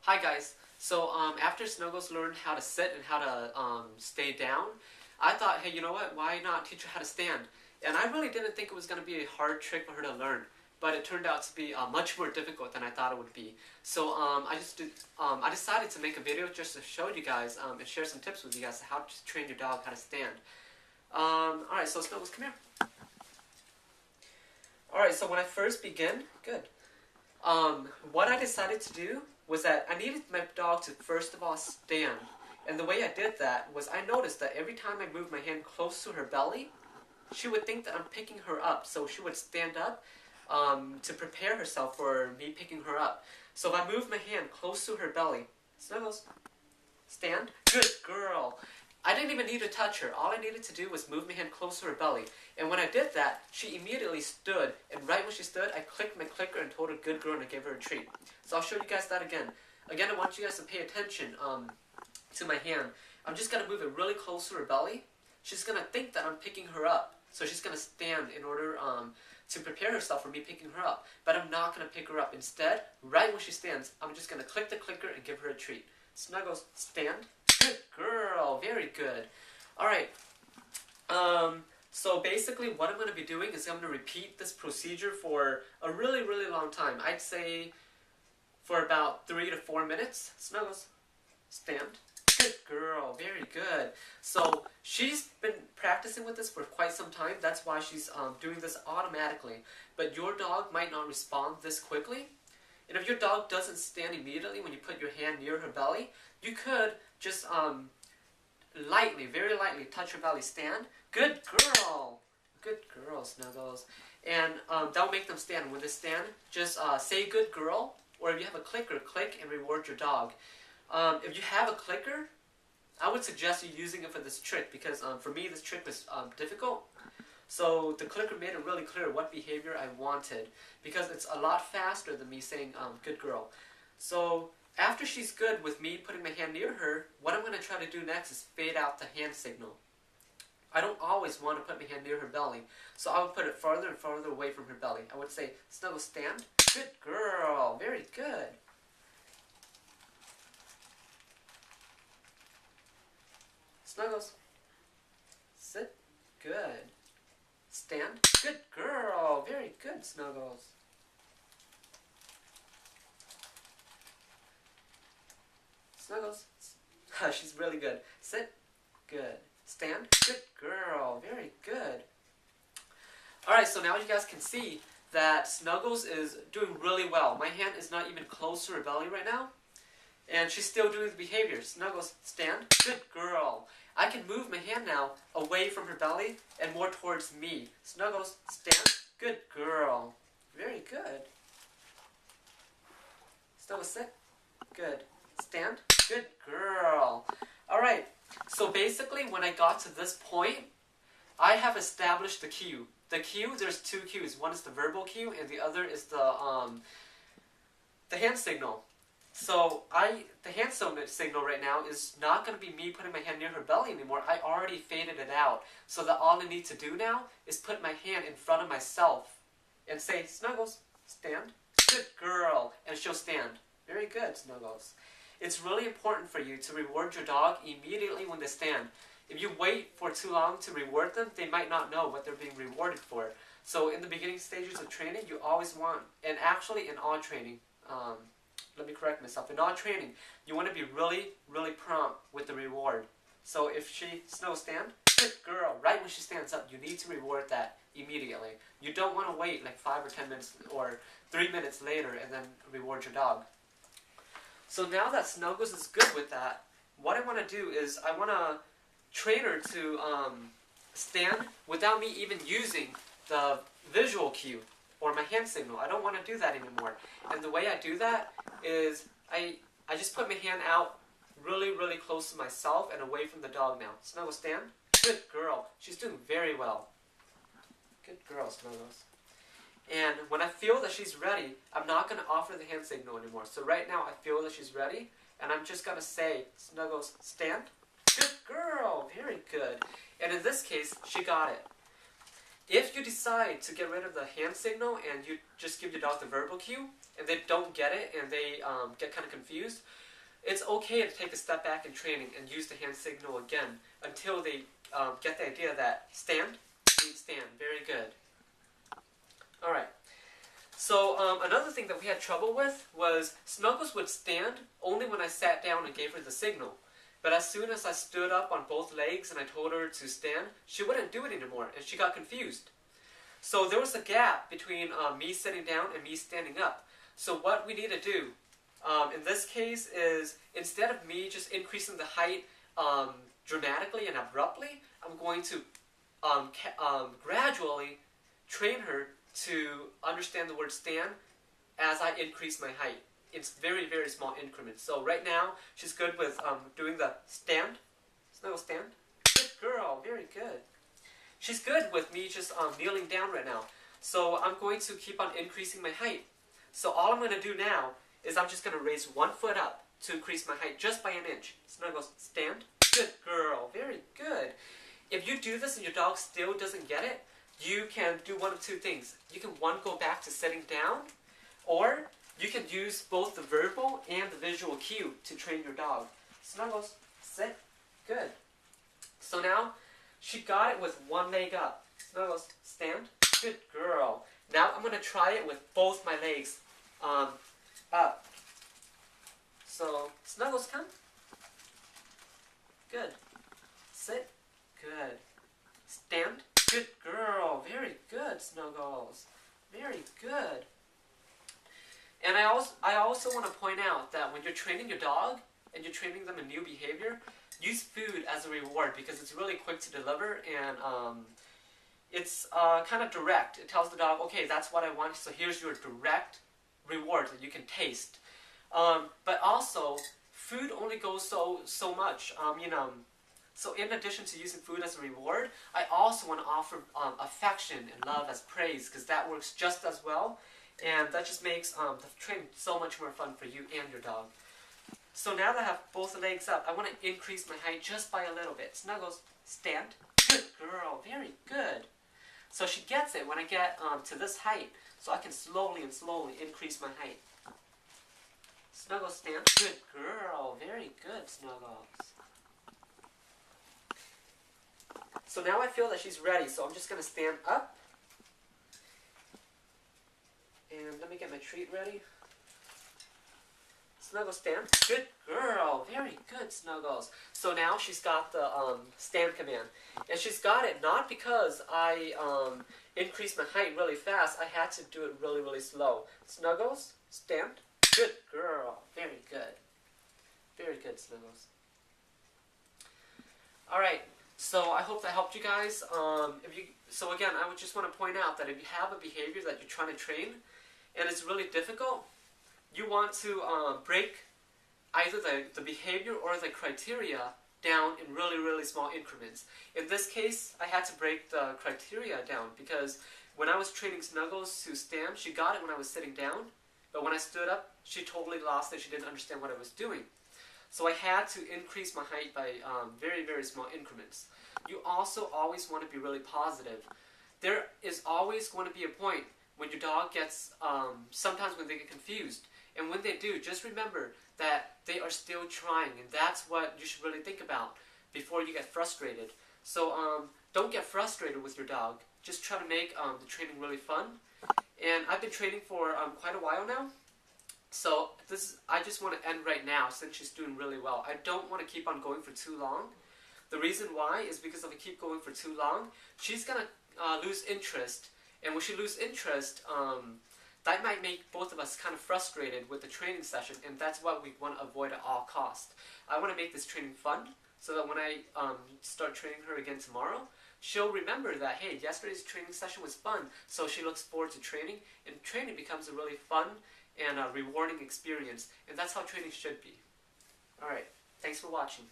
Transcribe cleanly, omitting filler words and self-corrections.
Hi guys. So after Snuggles learned how to sit and how to stay down, I thought, hey, you know what? Why not teach her how to stand? And I really didn't think it was going to be a hard trick for her to learn, but it turned out to be much more difficult than I thought it would be. So I decided to make a video just to show you guys and share some tips with you guys how to train your dog how to stand. All right, so Snuggles, come here. All right, so when I first begin, good. What I decided to do was that I needed my dog to first of all stand. And the way I did that was I noticed that every time I moved my hand close to her belly, she would think that I'm picking her up. So she would stand up to prepare herself for me picking her up. So if I moved my hand close to her belly, Snuggles, stand, good girl. I didn't even need to touch her. All I needed to do was move my hand close to her belly. And when I did that, she immediately stood. And right when she stood, I clicked my clicker and told her good girl and I gave her a treat. So I'll show you guys that again. Again, I want you guys to pay attention to my hand. I'm just going to move it really close to her belly. She's going to think that I'm picking her up. So she's going to stand in order to prepare herself for me picking her up. But I'm not going to pick her up. Instead, right when she stands, I'm just going to click the clicker and give her a treat. Snuggles, stand. Good girl, very good. Alright, so basically what I'm going to be doing is I'm going to repeat this procedure for a really, really long time. I'd say for about 3 to 4 minutes. Snuggles, stand. Good girl, very good. So she's been practicing with this for quite some time. That's why she's doing this automatically. But your dog might not respond this quickly. And if your dog doesn't stand immediately when you put your hand near her belly, you could just lightly, very lightly touch her belly. Stand. Good girl. Good girl, Snuggles. And that'll make them stand. When they stand, just say good girl. Or if you have a clicker, click and reward your dog. If you have a clicker, I would suggest you using it for this trick because for me this trick was difficult. So the clicker made it really clear what behavior I wanted because it's a lot faster than me saying good girl. So after she's good with me putting my hand near her, what I'm going to try to do next is fade out the hand signal. I don't always want to put my hand near her belly, so I would put it farther and farther away from her belly. I would say, Snuggles, stand. Good girl. Very good. Snuggles, sit. Good. Stand. Good girl. Very good, Snuggles. Snuggles. She's really good. Sit. Good. Stand. Good girl. Very good. Alright, so now you guys can see that Snuggles is doing really well. My hand is not even close to her belly right now. And she's still doing the behavior. Snuggles, stand. Good girl. I can move my hand now away from her belly and more towards me. Snuggles, stand. Good girl. Very good. Snuggles, sit. Good. Stand. Good girl. Alright, so basically when I got to this point, I have established the cue. The cue, there's two cues. One is the verbal cue and the other is the hand signal. So the hand signal right now is not going to be me putting my hand near her belly anymore. I already faded it out. So that all I need to do now is put my hand in front of myself and say, Snuggles, stand. Good girl. And she'll stand. Very good, Snuggles. It's really important for you to reward your dog immediately when they stand. If you wait for too long to reward them, they might not know what they're being rewarded for. So in the beginning stages of training, you always want, and actually in all training, let me correct myself. In all training, you want to be really, really prompt with the reward. So if she stand, good girl, right when she stands up, you need to reward that immediately. You don't want to wait like 5 or 10 minutes or 3 minutes later and then reward your dog. So now that Snuggles is good with that, what I want to do is I want to train her to stand without me even using the visual cue or my hand signal. I don't want to do that anymore. And the way I do that is I just put my hand out really, really close to myself and away from the dog now. Snuggles, stand. Good girl. She's doing very well. Good girl, Snuggles. And when I feel that she's ready, I'm not going to offer the hand signal anymore. So right now I feel that she's ready and I'm just going to say, Snuggles, stand. Good girl. Very good. And in this case, she got it. If you decide to get rid of the hand signal and you just give your dog the verbal cue, and they don't get it and they get kind of confused, it's okay to take a step back in training and use the hand signal again until they get the idea that stand means stand. Very good. Alright. So another thing that we had trouble with was Snuggles would stand only when I sat down and gave her the signal. But as soon as I stood up on both legs and I told her to stand, she wouldn't do it anymore and she got confused. So there was a gap between me sitting down and me standing up. So what we need to do in this case is, instead of me just increasing the height dramatically and abruptly, I'm going to gradually train her to understand the word stand as I increase my height. It's very, very small increments. So right now, she's good with doing the stand. Snuggle stand. Good girl. Very good. She's good with me just kneeling down right now. So I'm going to keep on increasing my height. So all I'm going to do now is I'm just going to raise one foot up to increase my height just by an inch. Snuggle stand. Good girl. Very good. If you do this and your dog still doesn't get it, you can do one of two things. You can, one, go back to sitting down, or you can use both the verbal and the visual cue to train your dog. Snuggles, sit, good. So now, she got it with one leg up. Snuggles, stand, good girl. Now I'm going to try it with both my legs up. So, Snuggles, come. Good. Sit, good. Stand, good girl. Very good, Snuggles. Very good. And I also want to point out that when you're training your dog and you're training them a new behavior, use food as a reward because it's really quick to deliver and it's kind of direct. It tells the dog, okay, that's what I want, so here's your direct reward that you can taste. But also, food only goes so much. So in addition to using food as a reward, I also want to offer affection and love as praise because that works just as well. And that just makes the training so much more fun for you and your dog. So now that I have both legs up, I want to increase my height just by a little bit. Snuggles, stand. Good girl. Very good. So she gets it when I get to this height. So I can slowly and slowly increase my height. Snuggles, stand. Good girl. Very good, Snuggles. So now I feel that she's ready. So I'm just going to stand up. And let me get my treat ready. Snuggles, stand. Good girl. Very good, Snuggles. So now she's got the stand command. And she's got it not because I increased my height really fast. I had to do it really, really slow. Snuggles, stand. Good girl. Very good. Very good, Snuggles. Alright. So I hope that helped you guys. So again, I would just want to point out that if you have a behavior that you're trying to train, and it's really difficult, you want to break either the behavior or the criteria down in really, really small increments. In this case, I had to break the criteria down because when I was training Snuggles to stand, she got it when I was sitting down, but when I stood up, she totally lost it. She didn't understand what I was doing. So I had to increase my height by very, very small increments. You also always want to be really positive. There is always going to be a point when your dog gets, sometimes when they get confused. And when they do, just remember that they are still trying. And that's what you should really think about before you get frustrated. So don't get frustrated with your dog. Just try to make the training really fun. And I've been training for quite a while now. So I just want to end right now since she's doing really well. I don't want to keep on going for too long. The reason why is because if I keep going for too long, she's going to lose interest. And when she loses interest, that might make both of us kind of frustrated with the training session, and that's what we want to avoid at all costs. I want to make this training fun, so that when I start training her again tomorrow, she'll remember that, hey, yesterday's training session was fun, so she looks forward to training, and training becomes a really fun and a rewarding experience, and that's how training should be. Alright, thanks for watching.